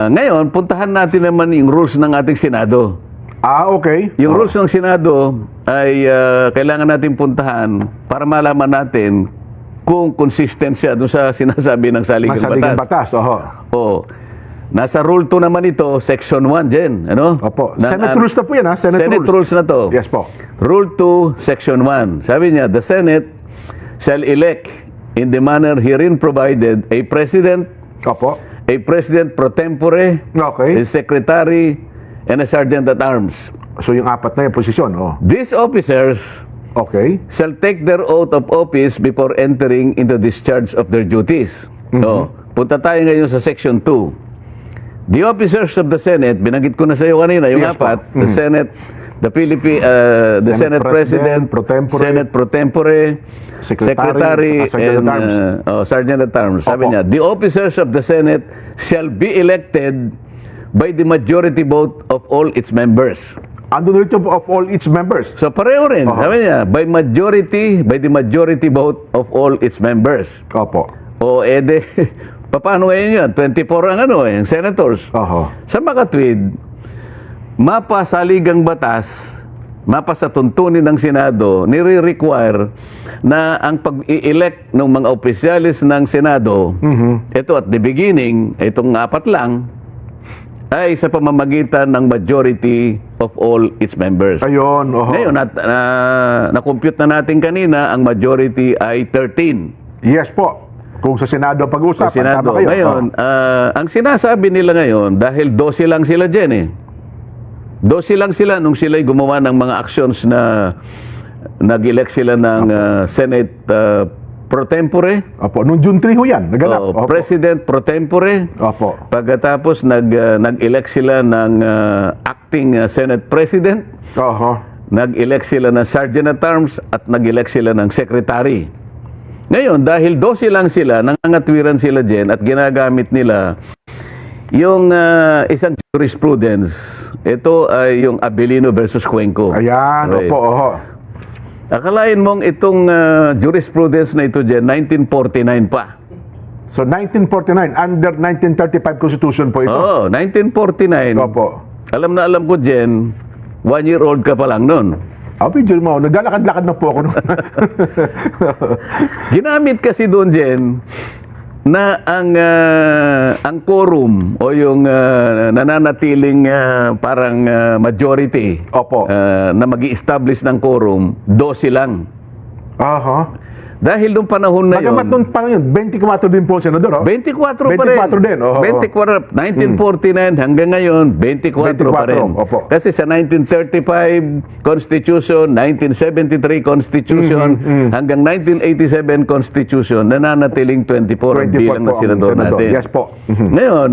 Ngayon, puntahan natin naman yung rules ng ating Senado. Okay. Yung rules ng Senado ay kailangan natin puntahan para malaman natin kung consistent siya doon sa sinasabi ng saligang Masaligang batas. batas, oho. Oo. Nasa Rule 2 naman ito, Section 1, Jen. Ano? Opo. Senate rules na po yan, ha? Senate rules na to. Yes po. Rule 2, Section 1. Sabi niya, the Senate shall elect in the manner herein provided a president, Opo. a president pro tempore, Okay. a secretary, and a sergeant at arms. So yung apat na yung posisyon, oh. These officers Okay. shall take their oath of office before entering into discharge of their duties. So, punta tayo ngayon sa Section 2. The officers of the Senate, binanggit ko na sa iyo kanina, yung Yes, po. apat, the Senate, the Senate President, pro tempore, Senate pro tempore, Secretary, Sergeant and at Arms. Sergeant at Arms. Sabi Opo. niya, the officers of the Senate shall be elected by the majority vote of all its members. Andun ulit yung of all its members. So pareho rin, Oho. sabi niya, by the majority vote of all its members. Opo. O ede, paano ngayon yan? 24 ang ang senators. Oho. Sa makatwid, mapa saligang batas, mapa sa tuntunin ng Senado, nire-require na ang pag-i-elect ng mga opisyalis ng Senado, ito at the beginning, itong apat lang, ay sa pamamagitan ng majority of all its members. Ayun, oho. Ngayon, na-compute na natin kanina, ang majority ay 13. Yes po. Kung sa Senado ang pag-uusapan, Sa Senado. tama kayo. Ngayon, ang sinasabi nila ngayon, dahil 12 lang sila dyan 12 lang sila nung sila'y gumawa ng mga actions na nag-elect sila ng Senate pro tempore. Opo. Nung June 3 ho yan, naganap. Opo. President pro tempore. Opo. Pagkatapos nag-elect sila ng acting Senate President. Oho. Nag-elect sila ng Sergeant at Arms at nag-elect sila ng Secretary. Ngayon, dahil 12 lang sila, nangangatwiran sila dyan at ginagamit nila yung isang jurisprudence. Ito ay yung Abilino versus Cuenco. Ayan, Okay. opo, oho. Akalain mong itong jurisprudence na ito dyan, 1949 pa. So 1949, under 1935 Constitution po ito. Oo, 1949. Opo. Alam na alam ko dyan, 1-year-old ka pa lang nun. Pidyo mo, naglalakad-lakad na po ako noon. Ginamit kasi doon, Jen, na ang quorum o yung nananatiling parang majority Opo. na mag-i-establish ng quorum, 12 lang. Aha. Dahil nung panahon na yun, Bagamat noon pa yun, 24 din po, Senador. 24 pa rin. 24 din, oo. 24, 1949 hanggang ngayon, 24 pa rin. Opo. Kasi sa 1935 Constitution, 1973 Constitution, hanggang 1987 Constitution, nananatiling 24 ang 24 bilang po na ang senador senador. natin. Yes po. Ngayon,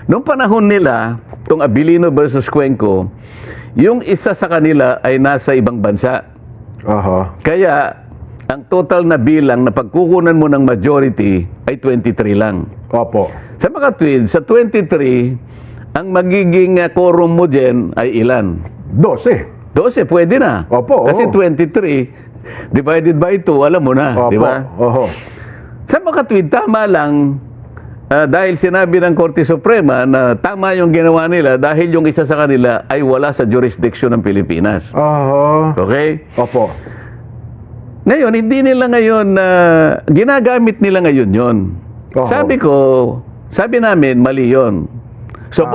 nung panahon nila, itong Abilino versus Cuenco, yung isa sa kanila ay nasa ibang bansa. Aha. Kaya, ang total na bilang na pagkukunan mo ng majority ay 23 lang. Opo. Sa makatwid, sa 23, ang magiging quorum mo dyan ay ilan? 12. 12, pwede na. Opo, Kasi oo. 23 divided by 2, alam mo na, Opo. di ba? Oho. Sa makatwid, tama lang dahil sinabi ng Korte Suprema na tama yung ginawa nila dahil yung isa sa kanila ay wala sa jurisdiction ng Pilipinas. Oho. Okay? Opo. Ngayon, hindi nila ngayon, ginagamit nila ngayon yon. Oo. Sabi namin, mali yon. So,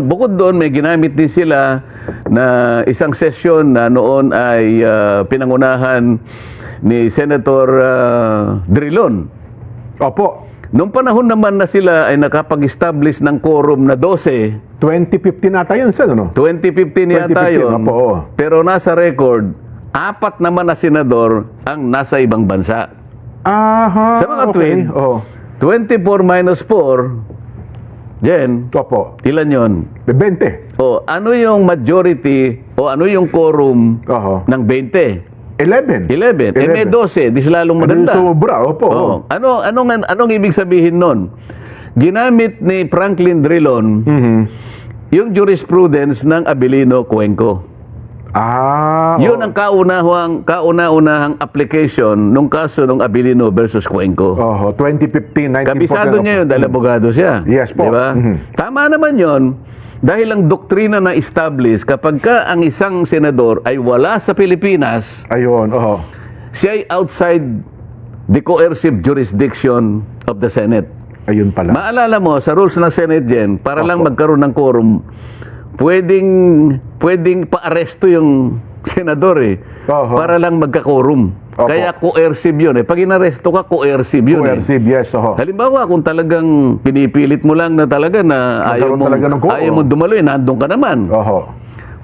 bukod doon, may ginamit din sila na isang session na noon ay pinangunahan ni Senator Drilon. Opo. Noong panahon naman na sila ay nakapag-establish ng quorum na 12, 2015 ata yun, sir, ano? 2015 yata 2015, yun. opo, oo. Pero nasa record, 4 naman na senador ang nasa ibang bansa. Aha. Sa mga twin, Oh. 24 minus 4, Jen, Opo. ilan yon? 20. O, ano yung majority o ano yung quorum Oho. ng 20? 11. 11. Eh, may 12. Di lalong maganda. Sobra, opo. Oo. Anong ibig sabihin nun? Ginamit ni Franklin Drilon Mhm. yung jurisprudence ng Abilino Cuenco. Yun ang kauna-unahang application nung kaso ng Abilino versus Cuenco. 2015, 1949. Kabisado niya yun dahil abogado siya. Yes po. Di ba? Mhm. Tama naman yun. Dahil ang doktrina na establish, kapag ka ang isang senador ay wala sa Pilipinas, Ayun, siya ay outside the coercive jurisdiction of the Senate. Ayun pala. Maalala mo, sa rules ng Senate din, para lang magkaroon ng quorum, pwedeng pa-aresto yung senador Oho. para lang magka-quorum. Opo. Kaya coercive yun Pag inaresto ka, coercive yun Coercive, yes. Halimbawa, kung talagang pinipilit mo lang na talaga na Magkaroon talaga ng quorum. ayaw mo dumaloy, nandun ka naman.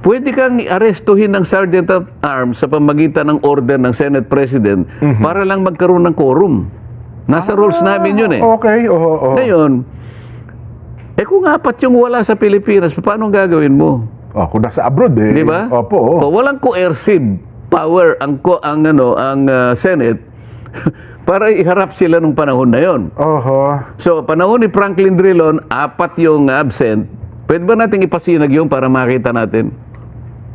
Pwede kang arestuhin ng Sergeant of Arms sa pamagitan ng order ng Senate President para lang magkaroon ng quorum. Nasa rules namin yun Okay, Ngayon, kung apat yung wala sa Pilipinas, paano gagawin mo? Kung nasa abroad Di ba? Opo. So, walang coercive power ang Senate para iharap sila nung panahon na yon. So, panahon ni Franklin Drilon, apat yung absent. Pwede ba nating ipasinag yun para makita natin?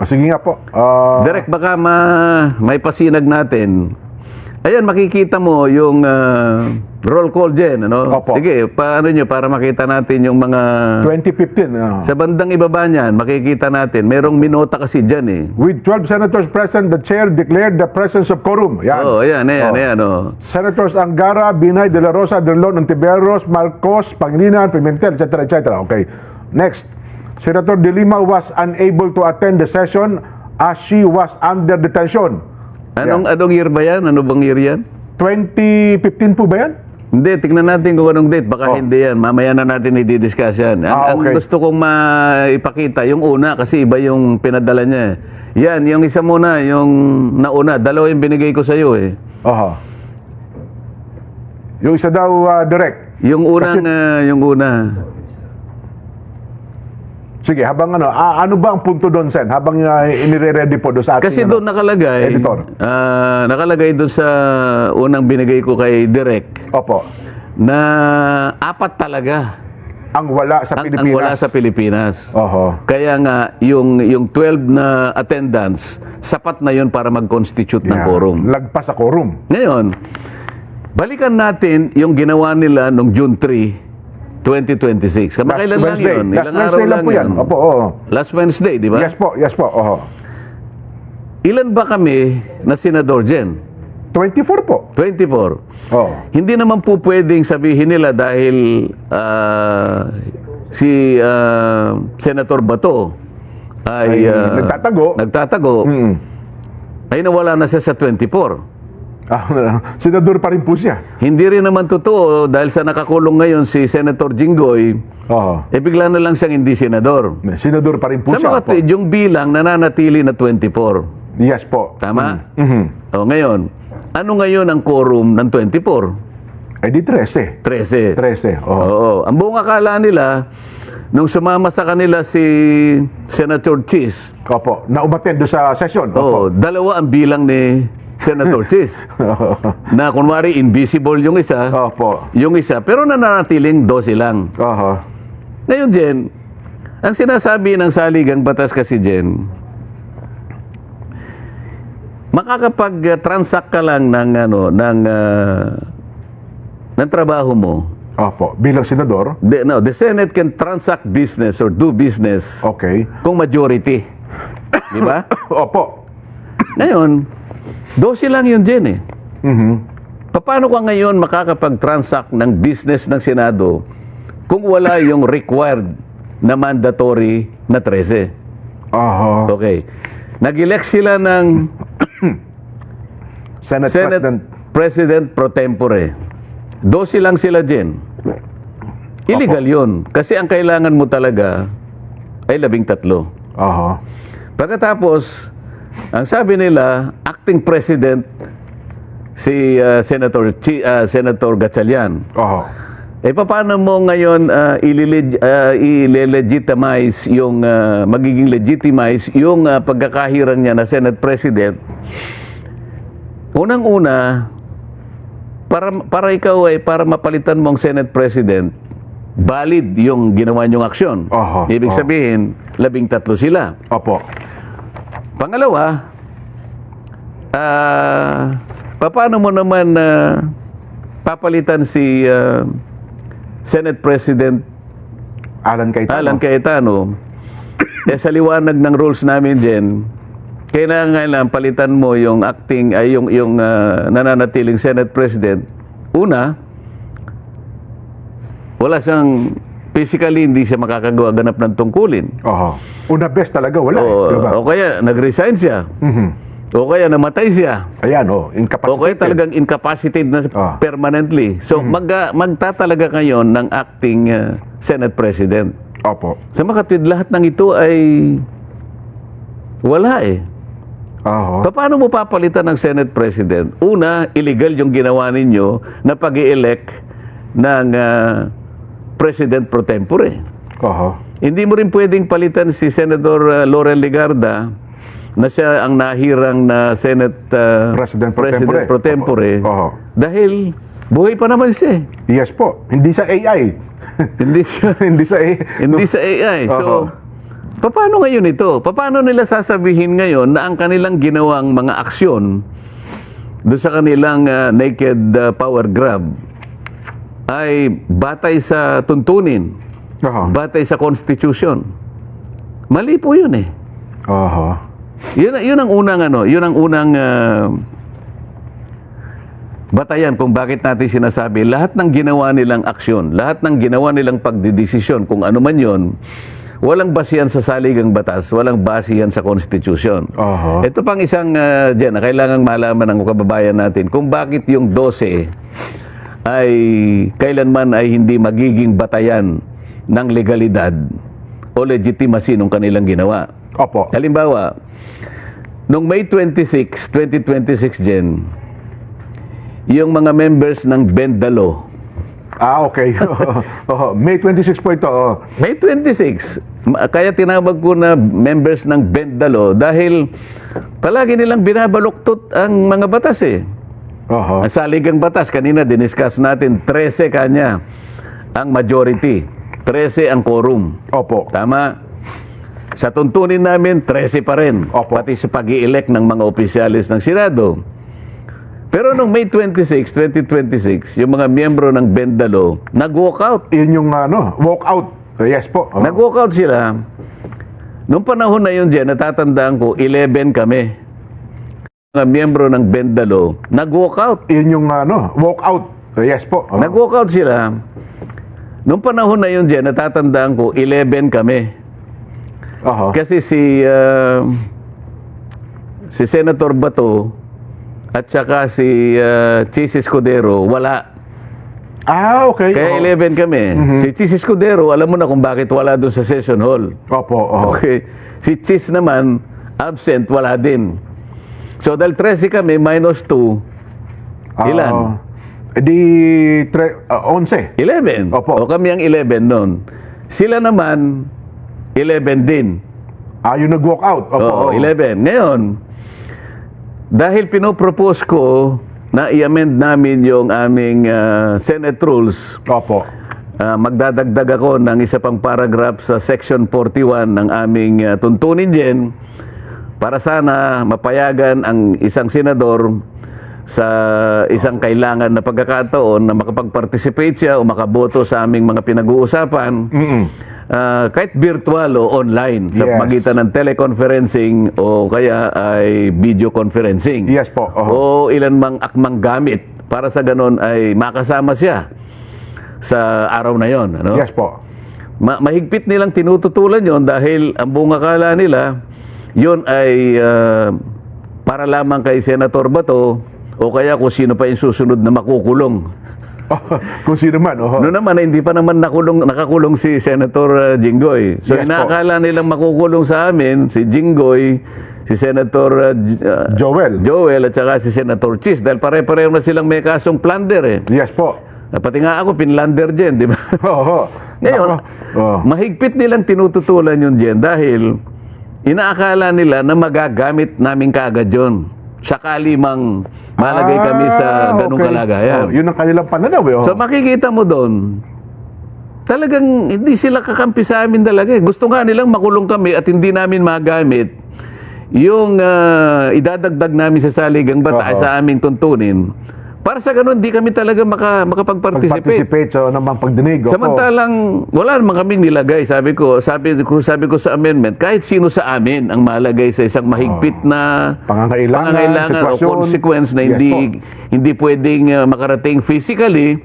Sige nga po. Direct, baka may pasinag natin. Ayan, makikita mo yung roll call dyan, Opo. Sige, paano nyo, para makita natin yung mga... 2015. Sa bandang ibaba niyan, makikita natin. Merong minota kasi dyan With 12 senators present, the chair declared the presence of quorum. Yan. Ayan. Senators Angara, Binay, De La Rosa, Drilon, Ontiveros, Marcos, Pangilinan, Pimentel, etc. Okay. Next. Senator De Lima was unable to attend the session as she was under detention. Anong year ba yan? Ano bang year yan? 2015 po ba yan? Hindi, tignan natin kung anong date. Baka hindi yan. Mamaya na natin i-discuss yan. Ang okay. gusto kong maipakita, yung una, kasi iba yung pinadala niya. Yan, yung isa muna, yung nauna. Dalawa yung binigay ko sa'yo Yung isa daw direct. Yung unang, yung una. Sige, habang ano ba ang punto doon, Sen? Habang inire-ready po doon sa ating... Kasi doon nakalagay, editor. Nakalagay doon sa unang binigay ko kay Direk, Opo. na apat talaga Ang wala sa Pilipinas. ang wala sa Pilipinas. Kaya nga, yung 12 na attendance, sapat na yun para mag-constitute ng quorum. Lagpas sa quorum. Ngayon, balikan natin yung ginawa nila noong June 3, 2026. Kamakailan lang yun. Ilang araw lang po yan. yun. Last Wednesday, di ba? Yes po. Ilan ba kami na senador dyan? 24 po. 24. Hindi naman po pwedeng sabihin nila dahil si Senator Bato ay nagtatago ay nawala na siya sa 24. Senador pa rin po siya. Hindi rin naman totoo dahil sa nakakulong ngayon si Senator Jinggoy, bigla na lang siyang hindi senador. Senador pa rin po Sa siya. mga tweet, yung bilang nananatili na 24. Yes po. Tama? Ngayon, ano ngayon ang quorum ng 24? Di 13. 13. Oo. Ang buong akala nila, nung sumama sa kanila si Senator Cheese, na umattend doon sa session. dalawa ang bilang ni Senator Cheese. Na kunwari invisible yung isa, pero nananatiling 12 lang. Ngayon, Jen, ang sinasabi ng saligang batas kasi, Jen, makakapag-transact ka lang ng trabaho mo. Bilang senador. The Senate can transact business or do business kung majority. Di ba? Ngayon, 12 lang yun din Paano ka ngayon makakapag-transact ng business ng Senado kung wala yung required na mandatory na 13? Okay. Nag-elect sila ng Senate President pro tempore. 12 lang sila din. Illegal yun. Kasi ang kailangan mo talaga ay 13. Pagkatapos, ang sabi nila, acting president si Senator Gatchalian. Paano mo ngayon i-legitimize yung magiging legitimize yung pagkakahirang niya na Senate President? Unang-una, para ikaw para mapalitan mo ang Senate President, valid yung ginawa niyong aksyon. Ibig sabihin, 13 sila. Pangalawa, paano mo naman papalitan si Senate President Alan Cayetano. Alan Cayetano? Sa liwanag ng rules namin din, kailangan palitan mo yung acting ay yung nananatiling Senate President. Una, wala siyang physically, hindi siya makakagawa ganap ng tungkulin. Oho. Una best talaga, wala O, diba? o kaya nag-resign siya. Mhm. O kaya namatay siya. Ayan, O kaya incapacitated. talagang incapacitated na Ah. permanently. So magtatalaga ngayon ng acting Senate President. Opo. Sa makatwid, lahat ng ito ay wala eh. Oho. Paano mo papalitan ng Senate President? Una, illegal yung ginawa ninyo na pag-i-elect ng President pro tempore. Oho. Hindi mo rin pwedeng palitan si Senator Laurel Legarda na siya ang nahirang na Senate President pro tempore. pro tempore. Oho. Dahil buhay pa naman siya. Yes po. Hindi sa AI. Hindi siya Hindi sa AI. hindi sa AI. So, paano ngayon ito? Paano nila sasabihin ngayon na ang kanilang ginawang mga aksyon doon sa kanilang naked power grab ay batay sa tuntunin, Oho. batay sa Constitution? Mali po yun eh. Oho. Yun ang unang batayan kung bakit natin sinasabi lahat ng ginawa nilang aksyon, lahat ng ginawa nilang pagdidesisyon, kung ano man yun, walang basihan sa saligang batas, walang basihan sa Constitution. Oho. Ito pang isang dyan na kailangang malaman ng kababayan natin kung bakit yung 12 ay kailanman ay hindi magiging batayan ng legalidad o legitimacy ng kanilang ginawa. Opo. Halimbawa, noong May 26, 2026 Jen, yung mga members ng Bendalo, Okay. Oho. May 26 po ito. Oh. May 26, kaya tinawag ko na members ng Bendalo dahil palagi nilang binabaluktot ang mga batas eh. Oho. Ang saligang batas, kanina diniscuss natin, 13 kanya ang majority, 13 ang quorum. Opo. Tama? Sa tuntunin namin, 13 pa rin. Opo. Pati sa pag-i-elect ng mga opisyalis ng Senado. Pero noong May 26, 2026, yung mga miyembro ng Bendalo, nag-walk out. Yun yung walk out. Yes po. Oho. Nag-walk out sila. Noong panahon na yun dyan, natatandaan ko, 11 kami. Mga miyembro ng Bendalo, nag-walk out. Yun yung walk out. Yes po. Oho. Nag-walk out sila. Noong panahon na yun dyan, natatandaan ko, 11 kami. Oho. Kasi si Senator Bato at saka si Chis Escudero, wala. Okay. Kaya Oho. 11 kami. Si Chis Escudero, alam mo na kung bakit wala doon sa session hall. Opo. Oho. Okay. Si Chis naman, absent, wala din. So, dahil 13 kami, minus 2, ilan? Di 11. 11. Opo. O kami ang 11 noon. Sila naman, 11 din. Yung nag-walk out. Oo, Opo. 11. Ngayon, dahil pinopropose ko na i-amend namin yung aming Senate rules, Opo. magdadagdag ako ng isa pang paragraph sa Section 41 ng aming tuntunin din para sana mapayagan ang isang senador sa isang kailangan na pagkakataon na makapag-participate siya o makaboto sa aming mga pinag-uusapan. Mm-mm. Kahit virtual o online sa Yes. magitan ng teleconferencing o kaya ay video conferencing. Yes po. Oho. O ilan mang akmang gamit para sa ganon ay makasama siya sa araw na yon. Ano? Yes po. Mahigpit nilang tinututulan yon dahil ang buong akala nila yon ay para lamang kay Senator Bato o kaya kung sino pa yung susunod na makukulong. Kung sino man. Oho. Noon naman, hindi pa naman nakakulong si Senator Jinggoy. So, Yes po. inaakala nilang makukulong sa amin si Jinggoy, si Senator Joel. at saka si Senator Chis. Dahil pare-pareho na silang may kasong plunder eh. Yes po. Pati nga ako, pinlander dyan, di ba? Oho. Ngayon, Oho. mahigpit nilang tinututulan yun dyan dahil inaakala nila na magagamit namin kaagad yun. Sakali mang malagay kami sa ganung okay. kalagayan. Yun ang kanilang pananaw. Eh. So makikita mo doon, talagang hindi sila kakampi sa amin talaga. Gusto nga nilang makulong kami at hindi namin magamit yung idadagdag namin sa saligang batas Oo. sa aming tuntunin, para sa ganun, di kami talaga makapag-participate. Pag-participate sa namang pagdinig. Opo. Samantalang wala naman kaming nilagay. Sabi ko sa amendment, kahit sino sa amin ang malagay sa isang mahigpit na Pangangailangan, o sitwasyon. consequence na Yes hindi pwedeng makarating physically.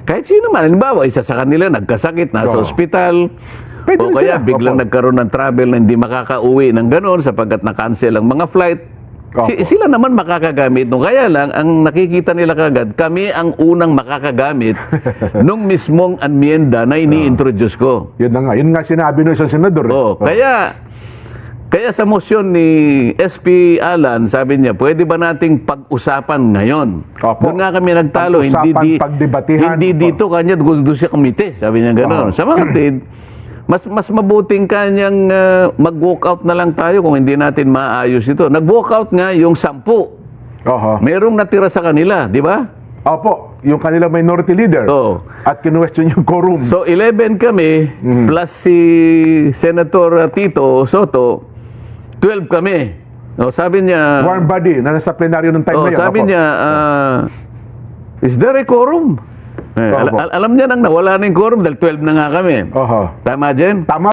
Kahit sino man, halimbawa, isa sa kanila nagkasakit, nasa Oo. ospital, Pwede o rin kaya sila. biglang Opo. nagkaroon ng travel na hindi makakauwi ng gano'n sapagkat na-cancel ang mga flight. Opo. Sila naman makakagamit nung kaya lang ang nakikita nila kagad kami ang unang makakagamit nung mismong amyenda na ini-introduce ko. Yun nga sinabi ng isang senador. Oh, kaya sa motion ni SP Alan, sabi niya, pwede ba nating pag-usapan ngayon? Opo. Doon nga kami nagtalo, Pag-usapan, pagdebatihan. hindi Opo. dito kanya gusto siya komite, sabi niya gano'n. Oo. Sa mga kapatid, mas mabuting kanyang mag-walk out na lang tayo kung hindi natin maayos ito. Nag-walk out nga yung 10. Oho. Merong natira sa kanila, di ba? Opo, yung kanila minority leader. Oo. At kinwestiyon yung quorum. So 11 kami plus si Senator Tito Soto, 12 kami. O, sabi niya, Warm body na nasa plenaryo ng time na yun. sabi Opo. niya, is there a quorum? Opo. Alam niya nang nawala na yung quorum dahil 12 na nga kami. Oho. Tama, Jen? Tama.